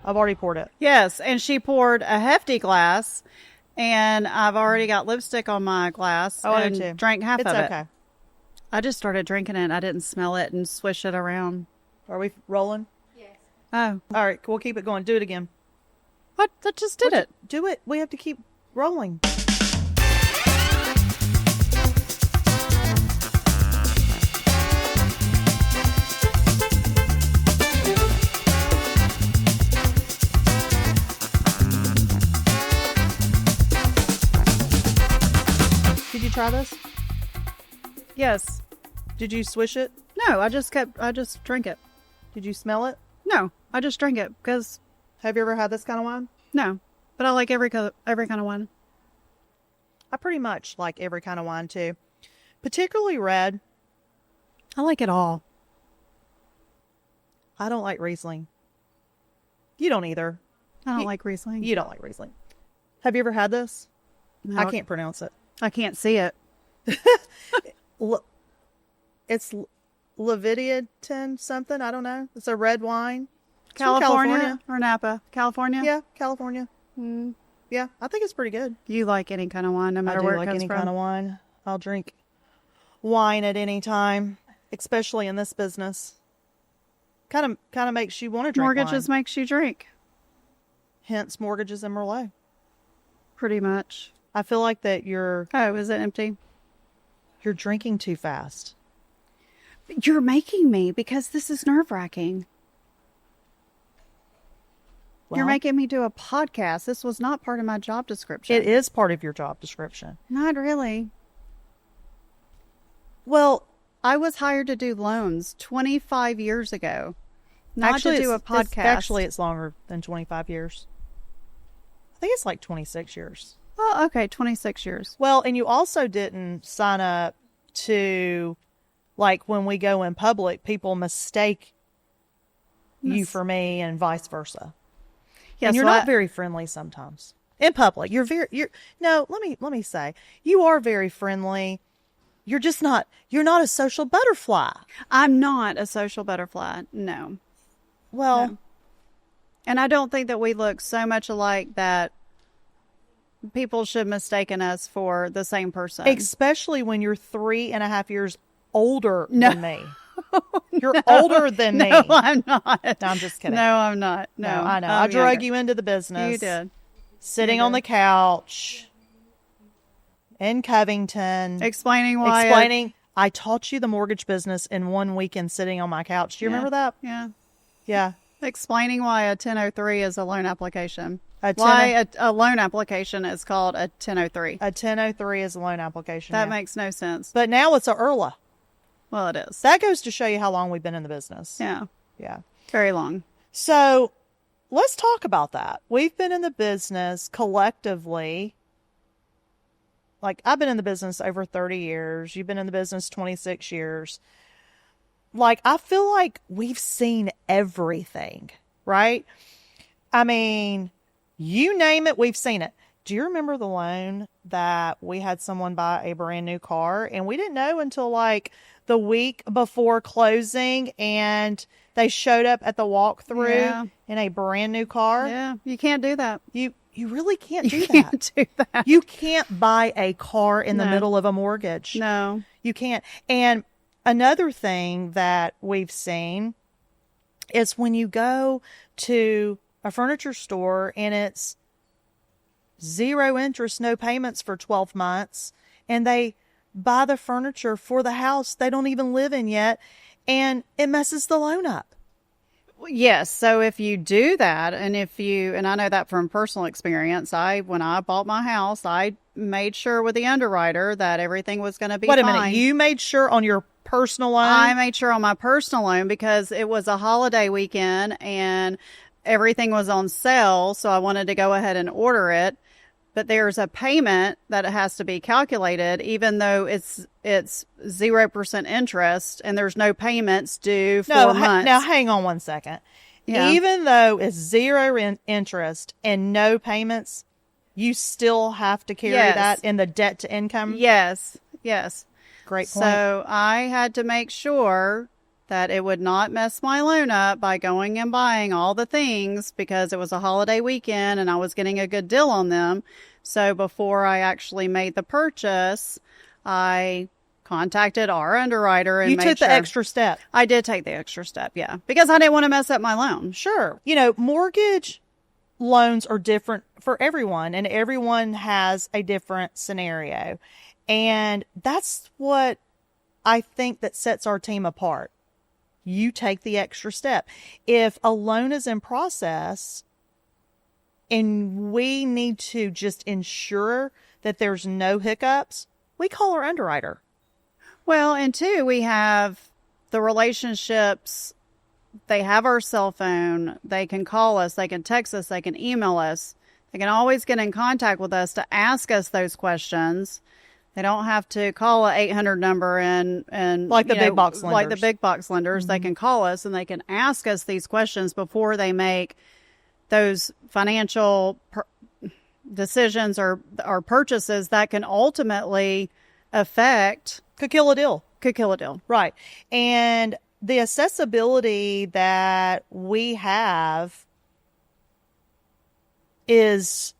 I've already poured it. Yes, and she poured a hefty glass, and I've already got lipstick on my glass. Oh, I and do too. Drank half It's of it. okay. I just started drinking it. I didn't smell it and swish it around. Are we rolling? Yes. Oh, All right, we'll keep it going. Do it again. what? I just did it. Do it. We have to keep rolling. Did you try this? Yes. Did you swish it? No, I just drank it. Did you smell it? No, I just drank it because Have you ever had this kind of wine? no, but I like every kind of wine. I pretty much like every kind of wine too, particularly red. I like it all. I don't like Riesling. You don't either. I don't like Riesling. You don't like Riesling. Have you ever had this? No, I can't pronounce it. I can't see it. It's Leviathan something. I don't know. It's a red wine. It's from California or Napa? California? Yeah, California. Mm. Yeah, I think it's pretty good. You like any kind of wine, no I matter do where it like comes any from. kind of wine. I'll drink wine at any time, especially in this business. Kind of makes you want to drink Mortgages wine. makes you drink, Hence, Mortgages and Merlot. pretty much. I feel like that you're Oh, is it empty? drinking too fast. You're making me because this is nerve-wracking. You're Well, making me do a podcast. This was not part of my job description. It is part of your job description. Not really. Well, I was hired to do loans 25 years ago. Not to do a podcast. Actually, it's longer than 25 years. I think it's like 26 years. Oh, okay, 26 years. Well, and you also didn't sign up to, like, when we go in public, people mistake you for me and vice versa. Yes, And you're not very friendly sometimes. In public, no, let me say, you are very friendly. You're not a social butterfly. I'm not a social butterfly. No. Well, No. And I don't think that we look so much alike that people should mistaken us for the same person. especially when you're 3.5 years older No. than me. You're older than me. No, I'm not. No, I'm just kidding. No, I'm not. No, I know. I'm I drug younger. you into the business. You did. Sitting You on did. the couch in Covington. Explaining why. I taught you the mortgage business in one weekend sitting on my couch. Do you remember that? Yeah. Yeah. Explaining why a 1003 is a loan application. A Why a loan application is called a 1003. A 1003 is a loan application. That yeah. makes no sense. But now it's a IRLA. Well, it is. That goes to show you how long we've been in the business. Yeah. Yeah. Very long. So let's talk about that. We've been in the business collectively. Like, I've been in the business over 30 years. You've been in the business 26 years. Like, I feel like we've seen everything, right? I mean, you name it, we've seen it. Do you remember the loan that we had someone buy a brand new car and we didn't know until like the week before closing and they showed up at the walkthrough Yeah. in a brand new car? Yeah. You can't do that. You really can't do You that. can't do that. You can't buy a car in the No. middle of a mortgage. No. You can't. And another thing that we've seen is when you go to a furniture store and it's 0 interest, no payments for 12 months, and they buy the furniture for the house they don't even live in yet, and it messes the loan up. Yes. So if you do that, and I know that from personal experience, when I bought my house, I made sure with the underwriter that everything was going to be Wait a fine. minute. You made sure on your personal loan? I made sure on my personal loan because it was a holiday weekend and everything was on sale. So I wanted to go ahead and order it. But there's a payment that it has to be calculated, even though it's 0% interest and there's no payments due for months. Now hang on one second. Yeah. Even though it's 0 interest and no payments, you still have to carry Yes. that in the debt to income. Yes. Yes. Great point. So I had to make sure that it would not mess my loan up by going and buying all the things because it was a holiday weekend and I was getting a good deal on them. So before I actually made the purchase, I contacted our underwriter and You took the extra step. I did take the extra step, yeah, because I didn't want to mess up my loan. Sure. Mortgage loans are different for everyone, and everyone has a different scenario. And that's what I think that sets our team apart. You take the extra step. If a loan is in process and we need to just ensure that there's no hiccups, we call our underwriter. Well, and two, we have the relationships. They have our cell phone. They can call us. They can text us. They can email us. They can always get in contact with us to ask us those questions. They don't have to call a 800 number and like the big box lenders. Like the big box lenders. Mm-hmm. They can call us and they can ask us these questions before they make those financial decisions or purchases that can ultimately affect. Could kill a deal. Could kill a deal. Right. And the accessibility that we have is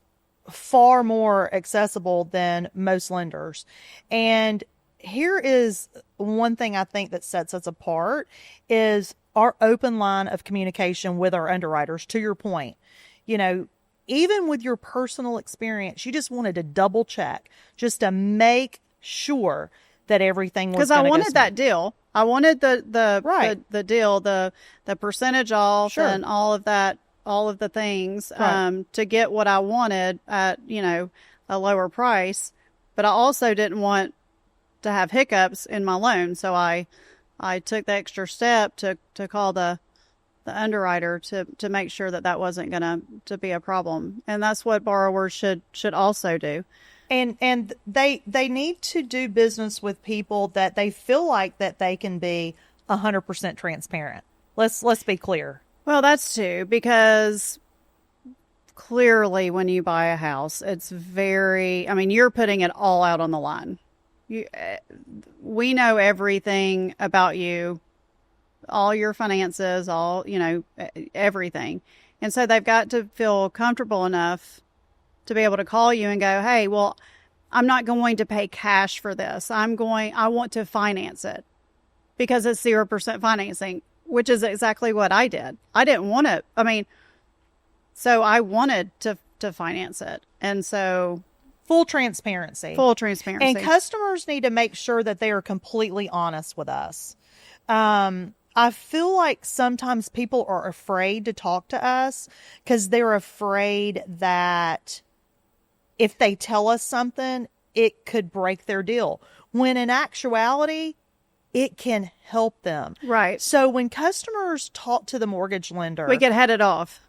far more accessible than most lenders. And here is one thing I think that sets us apart is our open line of communication with our underwriters. To your point, even with your personal experience, you just wanted to double check just to make sure that everything was, because I wanted that deal. I wanted the right. the deal, the percentage off, sure. and all of that, all of the things, right. To get what I wanted at a lower price. But I also didn't want to have hiccups in my loan, so I took the extra step to call the underwriter to make sure that wasn't going to be a problem, and that's what borrowers should also do. And they need to do business with people that they feel like that they can be 100% transparent. Let's be clear. Well, that's too, because clearly when you buy a house, it's you're putting it all out on the line. We know everything about you, all your finances, everything. And so they've got to feel comfortable enough to be able to call you and go, hey, well, I'm not going to pay cash for this. I want to finance it because it's 0% financing, which is exactly what I did. I didn't want to, so I wanted to finance it. And so full transparency. And customers need to make sure that they are completely honest with us. I feel like sometimes people are afraid to talk to us because they're afraid that if they tell us something, it could break their deal. When in actuality, it can help them. Right. So when customers talk to the mortgage lender, we get headed off.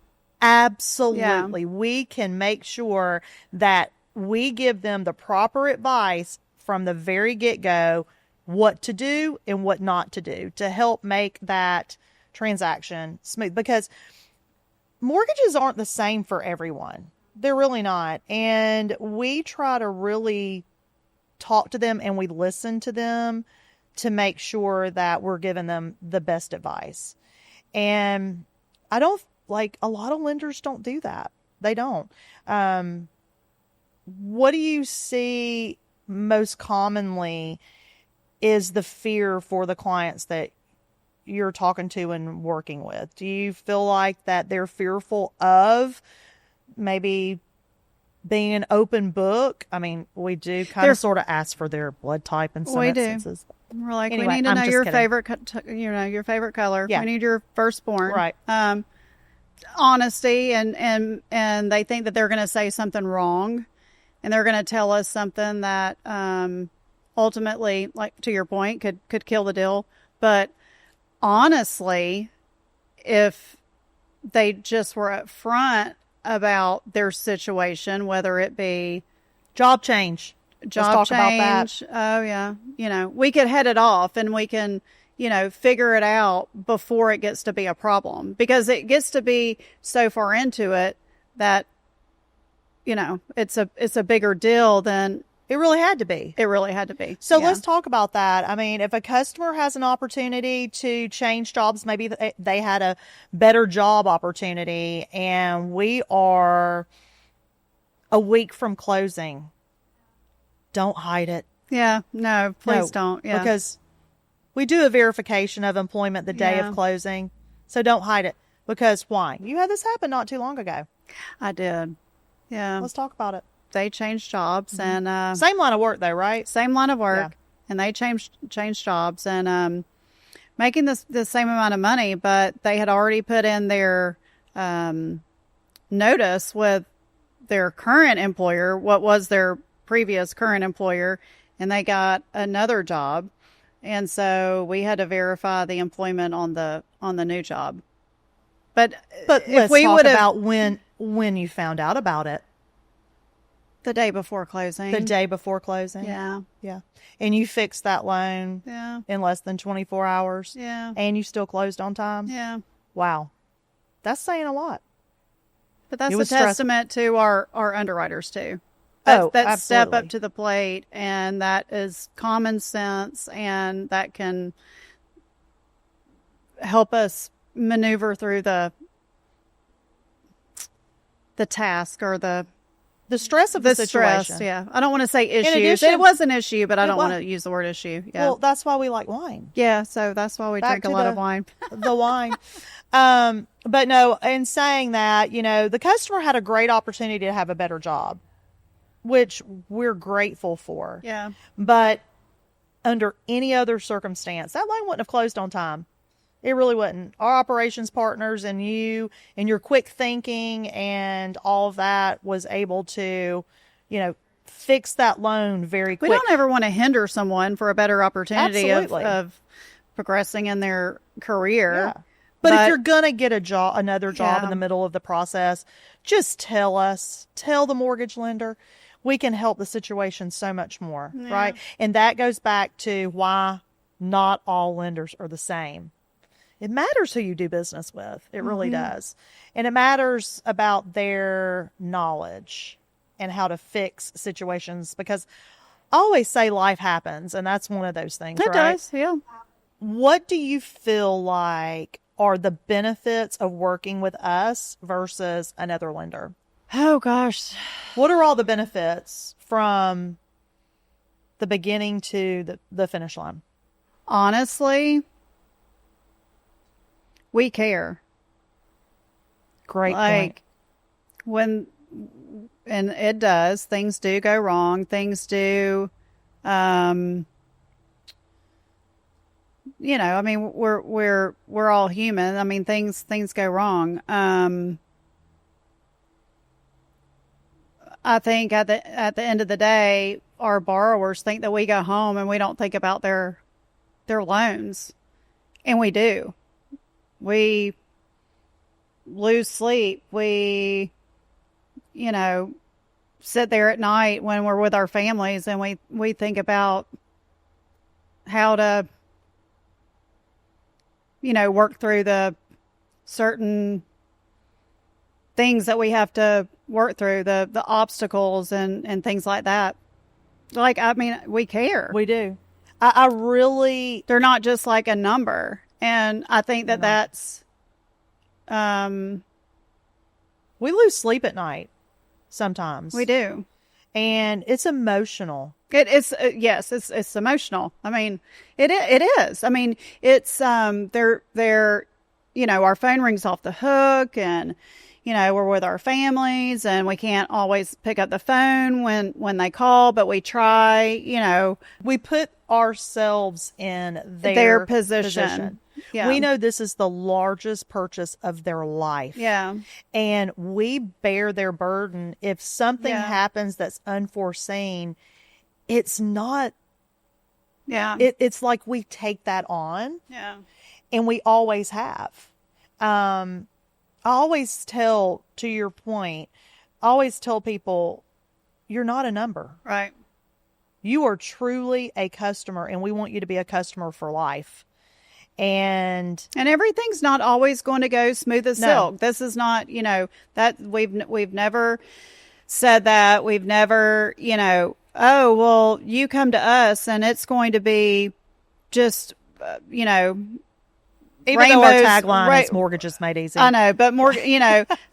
Absolutely. Yeah. We can make sure that we give them the proper advice from the very get-go, what to do and what not to do to help make that transaction smooth. Because mortgages aren't the same for everyone. They're really not. And we try to really talk to them and we listen to them to make sure that we're giving them the best advice. And a lot of lenders don't do that. They don't. What do you see most commonly is the fear for the clients that you're talking to and working with? Do you feel like that they're fearful of maybe being an open book? We do kind of sort of ask for their blood type in some instances. We're like, anyway, we need to know your favorite, your favorite color. Yeah. We need your firstborn. Right. Honesty, and they think that they're going to say something wrong, and they're going to tell us something that ultimately, like to your point, could kill the deal. But honestly, if they just were upfront about their situation, whether it be job change. Let's talk about that. Oh yeah. We could head it off and we can, figure it out before it gets to be a problem, because it gets to be so far into it that, it's a bigger deal than It really had to be. It really had to be. So Yeah. let's talk about that. I mean, if a customer has an opportunity to change jobs, maybe they had a better job opportunity, and we are a week from closing. Don't hide it. Yeah. No, please No, don't. Yeah. Because we do a verification of employment the day Yeah. of closing. So don't hide it. Because why? You had this happen not too long ago. I did. Yeah. Let's talk about it. They changed jobs and Same line of work though, right? same line of work, Yeah. and they changed jobs and making the same amount of money, but they had already put in their notice with their current employer, what was their previous current employer, and they got another job, and so we had to verify the employment on the new job. But But if let's we talk would have about when you found out about it. the day before closing, The day before closing. yeah, Yeah. And you fixed that loan yeah, in less than 24 hours. yeah, And you still closed on time. yeah. Wow. That's saying a lot. But that's It a was stressful. testament to our underwriters too. Oh, That step absolutely. up to the plate, and that is common sense, and that can help us maneuver through the task or the stress of the stress. situation. Yeah, I don't want to say issues. addition- It was an issue, but I It don't wa- want to use the word issue. Yeah, Well, that's why we like wine. yeah. So that's why we Back drink a to lot of the- wine. The wine. But no, in saying that, the customer had a great opportunity to have a better job, which we're grateful for. Yeah, But under any other circumstance, that loan wouldn't have closed on time. It really wouldn't. Our operations partners and you and your quick thinking and all of that was able to, fix that loan very we quick. don't ever want to hinder someone for a better opportunity Absolutely. of progressing in their career. Yeah. But if you're gonna get another job Yeah. in the middle of the process, just tell us. Tell the mortgage lender. We can help the situation so much more, right? And that goes back to why not all lenders are the same. It matters who you do business with. It really does. And it matters about their knowledge and how to fix situations, because I always say life happens, and that's one of those things, it right? does. Yeah. What do you feel like are the benefits of working with us versus another lender? Oh gosh. What are all the benefits from the beginning to the finish line? Honestly, we care. Great point. Like when, and it does, things do go wrong. Things do, I mean, we're all human. I mean, things go wrong. I think at the end of the day, our borrowers think that we go home and we don't think about their loans, and we do. We lose sleep. We, sit there at night when we're with our families and we think about how to, work through the certain things that we have to work through, the obstacles and things like that. Like, I mean, we care. We do. I really, They're not just like a number. And I think that that's, we lose sleep at night sometimes. we do. And it's emotional. It's yes, it's emotional. I mean, it is. I mean, it's they're our phone rings off the hook, and we're with our families, and we can't always pick up the phone when they call, but we try. We put ourselves in Their position. Yeah. We know this is the largest purchase of their life. Yeah. And we bear their burden. If something Yeah. happens that's unforeseen, it's not, Yeah. it's like we take that on, Yeah. and we always have. I always tell, to your point, I always tell people, you're not a number. Right. You are truly a customer, and we want you to be a customer for life. And everything's not always going to go smooth as No. silk. This is not, that we've never said that. We've never, oh, well, you come to us and it's going to be just, Even though our rainbows, tagline is mortgages made easy. I know, but more,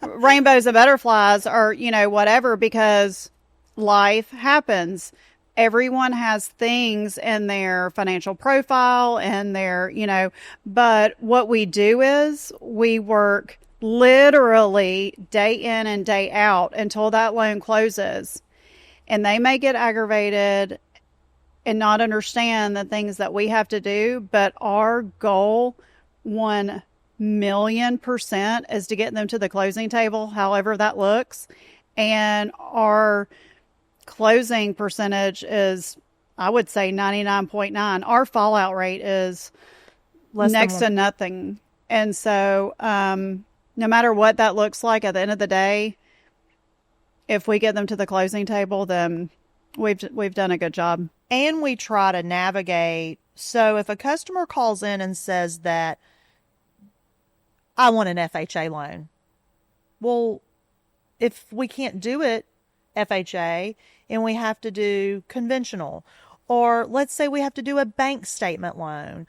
rainbows and butterflies or, whatever, because life happens. Everyone has things in their financial profile and their, but what we do is we work literally day in and day out until that loan closes. And they may get aggravated and not understand the things that we have to do, but our goal 1,000,000% is to get them to the closing table, however that looks. And our closing percentage is, I would say, 99.9. Our fallout rate is next to nothing. And so, no matter what that looks like at the end of the day, if we get them to the closing table, then we've done a good job. And we try to navigate. So if a customer calls in and says that I want an FHA loan, well, if we can't do it FHA and we have to do conventional, or let's say we have to do a bank statement loan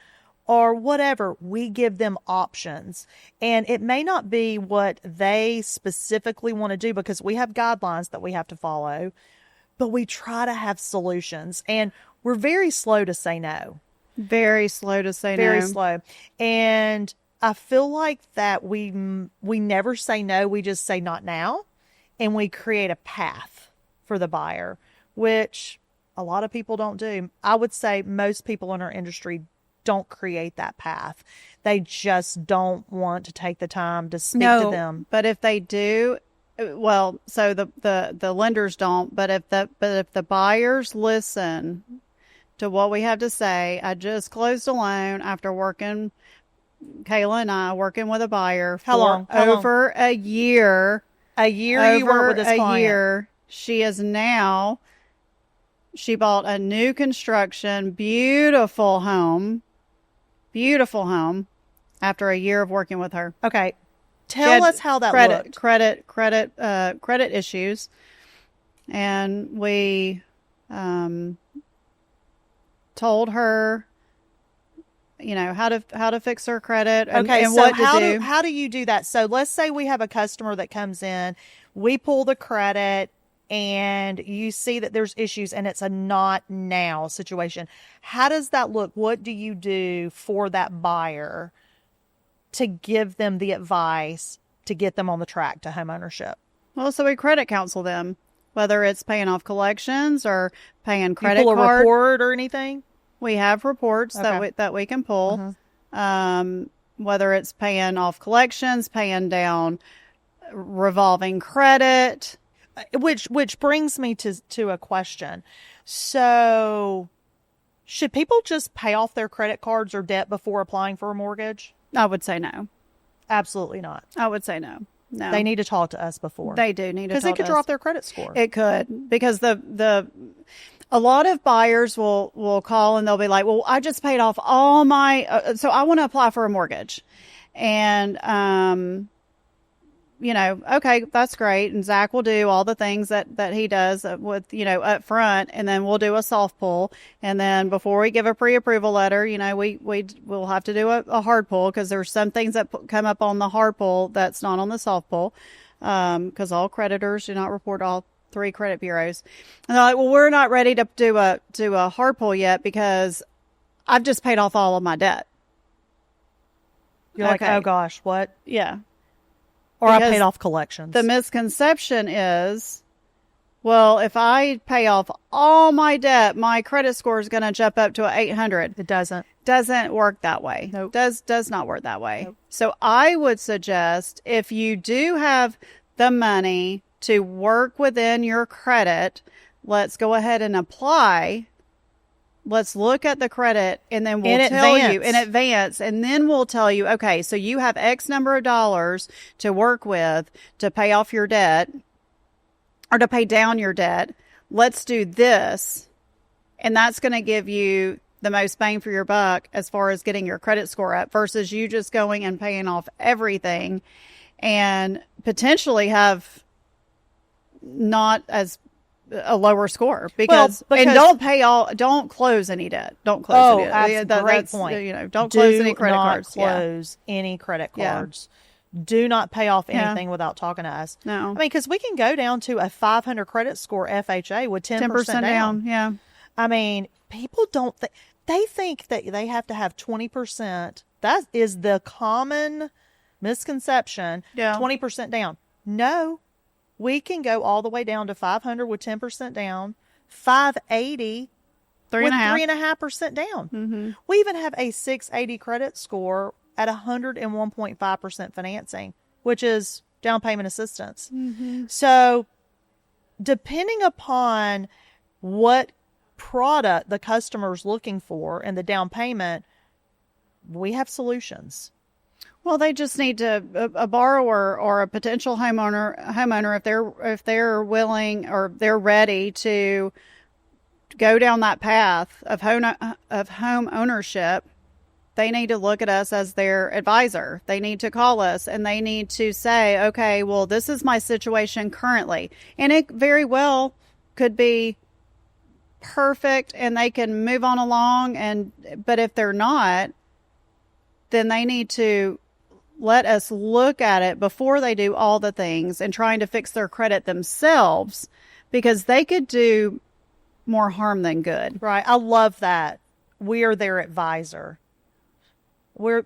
or whatever, we give them options. And it may not be what they specifically want to do because we have guidelines that we have to follow, but we try to have solutions. And we're very slow to say no. Very slow to say no. Very slow. And I feel like that we never say no. We just say not now. And we create a path for the buyer, which a lot of people don't do. I would say most people in our industry don't create that path. They just don't want to take the time to speak to them. But if they do, well, so the lenders don't, but if the buyers listen to what we have to say. I just closed a loan after working, Kayla and I working with a buyer for over a year. A year you worked with this client. A year. She bought a new construction, beautiful home after a year of working with her. Okay. Tell us how that looked. Credit issues. And we told her, how to fix her credit and so what to do. How do you do that? So let's say we have a customer that comes in, we pull the credit, and you see that there's issues and it's a not now situation. How does that look? What do you do for that buyer to give them the advice to get them on the track to home ownership? Well, so we credit counsel them, whether it's paying off collections or paying credit you pull card. a report or anything? We have reports that we can pull, whether it's paying off collections, paying down revolving credit. Which brings me to a question. So should people just pay off their credit cards or debt before applying for a mortgage? I would say no. Absolutely not. I would say no. No. They need to talk to us before. They do need to talk to us. Because it could drop their credit score. It could. Because a lot of buyers will call and they'll be like, well, I just paid off all my, so I want to apply for a mortgage. And, okay, that's great. And Zach will do all the things that he does with, up front. And then we'll do a soft pull. And then before we give a pre-approval letter, we'll have to do a hard pull because there's some things that come up on the hard pull that's not on the soft pull. Because all creditors do not report all 3 credit bureaus. And they're like, well, we're not ready to do a hard pull yet because I've just paid off all of my debt. You're like, oh gosh, what? Yeah. Or because I paid off collections. The misconception is, well, if I pay off all my debt, my credit score is going to jump up to 800. It doesn't. Doesn't work that way. Nope. Does not work that way. Nope. So I would suggest if you do have the money to work within your credit, let's go ahead and apply. Let's look at the credit and then we'll tell you in advance. And then we'll tell you, okay, so you have X number of dollars to work with to pay off your debt or to pay down your debt. Let's do this. And that's going to give you the most bang for your buck as far as getting your credit score up versus you just going and paying off everything and potentially have not as a lower score Well, because because and don't close any debt. Don't close any debt. that's a great point. Don't close any credit Do not cards. close any credit Yeah. cards. Do not pay off Yeah. anything without talking to us. No. I mean, because we can go down to a 500 credit score FHA with 10% down. Yeah. I mean, people don't think, they think that they have to have 20%. That is the common misconception. Yeah. 20% down. No, we can go all the way down to 500 with 10% down, 580 with 3.5% down. Mm-hmm. We even have a 680 credit score at 101.5% financing, which is down payment assistance. Mm-hmm. So, depending upon what product the customer's looking for and the down payment, we have solutions. Well, they just need to a borrower or a potential homeowner if they're willing or they're ready to go down that path of home ownership. They need to look at us as their advisor. They need to call us and they need to say, okay, well, this is my situation currently. And it very well could be perfect and they can move on along. But if they're not, then they need to let us look at it before they do all the things and trying to fix their credit themselves, because they could do more harm than good. Right. I love that. We are their advisor. We are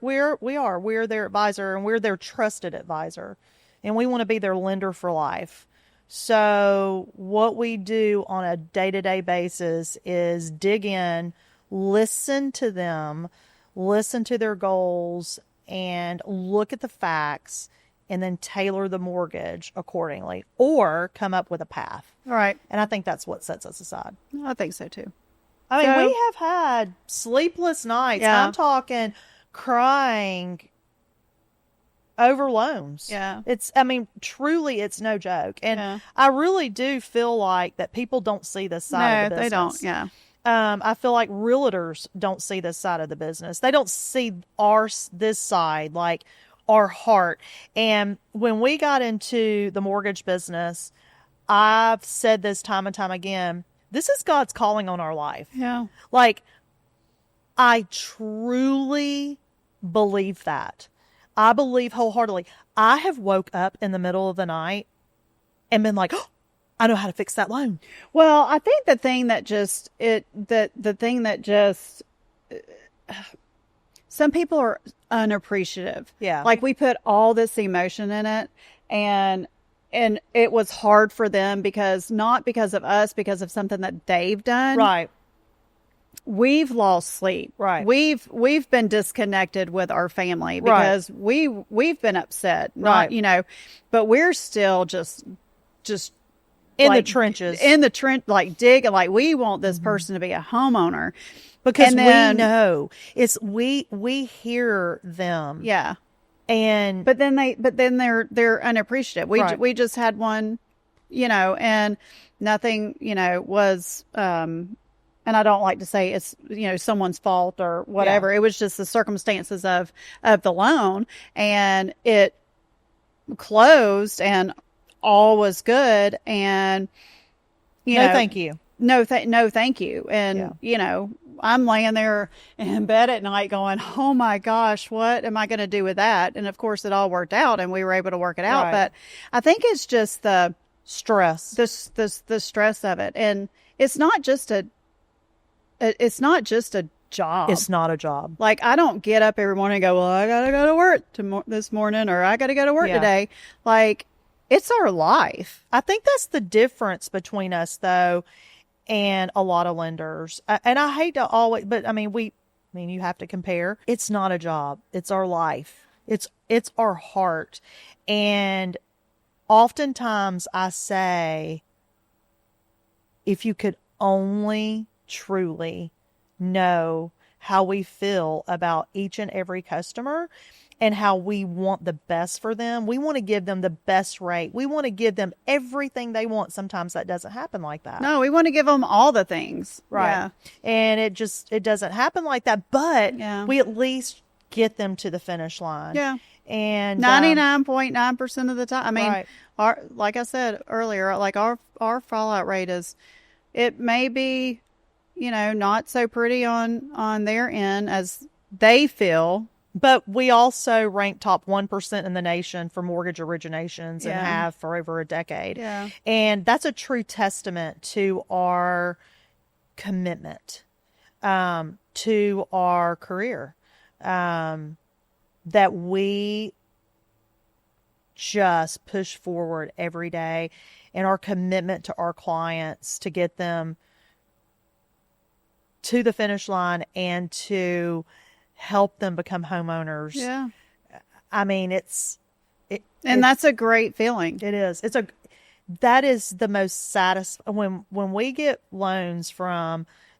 their advisor, and we're their trusted advisor, and we want to be their lender for life. So what we do on a day-to-day basis is dig in, listen to them, listen to their goals, and look at the facts, and then tailor the mortgage accordingly, or come up with a path. All right. And I think that's what sets us aside. I think so too. I mean, we have had sleepless nights. Yeah. I'm talking crying over loans. Yeah. Truly, it's no joke. And I really do feel like that people don't see this side of the business. No, they don't. Yeah. I feel like realtors don't see this side of the business. They don't see this side, like our heart. And when we got into the mortgage business, I've said this time and time again, this is God's calling on our life. Yeah. Like, I truly believe that. I believe wholeheartedly. I have woke up in the middle of the night and been like, oh, I know how to fix that loan. Well, I think the thing that some people are unappreciative. Yeah. Like we put all this emotion in it and it was hard for them not because of us, because of something that they've done. Right. We've lost sleep. Right. We've been disconnected with our family because we've been upset. Right. But we're still just in like, the trenches. In the trench, like digging, like we want this person to be a homeowner. Because we know we hear them. Yeah. But then they're unappreciative. We just had one, and nothing, was, and I don't like to say it's, someone's fault or whatever. Yeah. It was just the circumstances of the loan, and it closed and all was good. And, thank you. No, thank you. And, I'm laying there in bed at night going, oh my gosh, what am I going to do with that? And of course it all worked out and we were able to work it out. Right. But I think it's just the stress, the stress of it. And it's not just a job. It's not a job. Like I don't get up every morning and go, well, I got to go to work this morning, or I got to go to work today. Like it's our life. I think that's the difference between us though and a lot of lenders. And I hate to always, but you have to compare. It's not a job. It's our life. It's our heart. And oftentimes I say, if you could only truly know how we feel about each and every customer and how we want the best for them. We want to give them the best rate. We want to give them everything they want. Sometimes that doesn't happen like that. No, we want to give them all the things. Right. Yeah. And it doesn't happen like that, but we at least get them to the finish line. Yeah. And 99.9% of the time. I mean, right. like I said earlier, like our fallout rate is, it may be, not so pretty on their end as they feel. But we also rank top 1% in the nation for mortgage originations and have for over a decade. Yeah. And that's a true testament to our commitment to our career, that we just push forward every day, and our commitment to our clients to get them to the finish line and to help them become homeowners. Yeah. I mean, and that's a great feeling. It is. That is the most satisfying when we get loans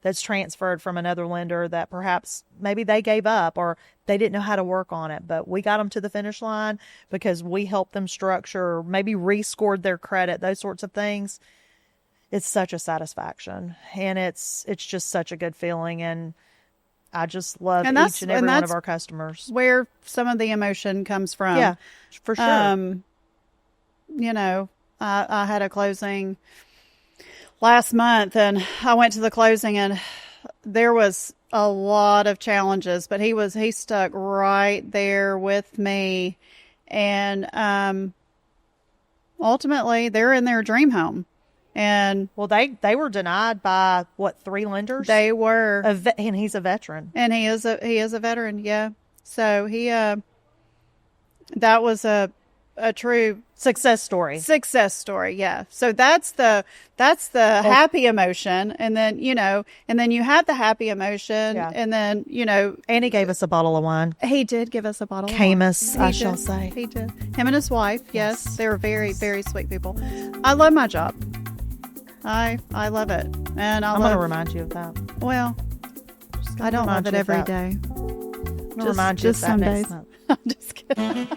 that's transferred from another lender that perhaps maybe they gave up or they didn't know how to work on it, but we got them to the finish line because we helped them structure, or maybe rescored their credit, those sorts of things. It's such a satisfaction, and it's just such a good feeling, and I just love each and every one of our customers. Where some of the emotion comes from. Yeah, for sure. I had a closing last month, and I went to the closing, and there was a lot of challenges, but he stuck right there with me, and ultimately they're in their dream home. And well, they were denied by 3 lenders? They were, and he's a veteran. And he is a veteran, yeah. So that was a true success story. Yeah. So that's the happy emotion, and then you have the happy emotion, and then and he gave us a bottle of wine. He did give us a bottle Camus, of wine. I shall say. He did. Him and his wife, yes. They were very, very sweet people. I love my job. I love it, and I'm going to remind you of that. Well, I don't love it every day. I'm going to remind you of that next month. I'm just kidding.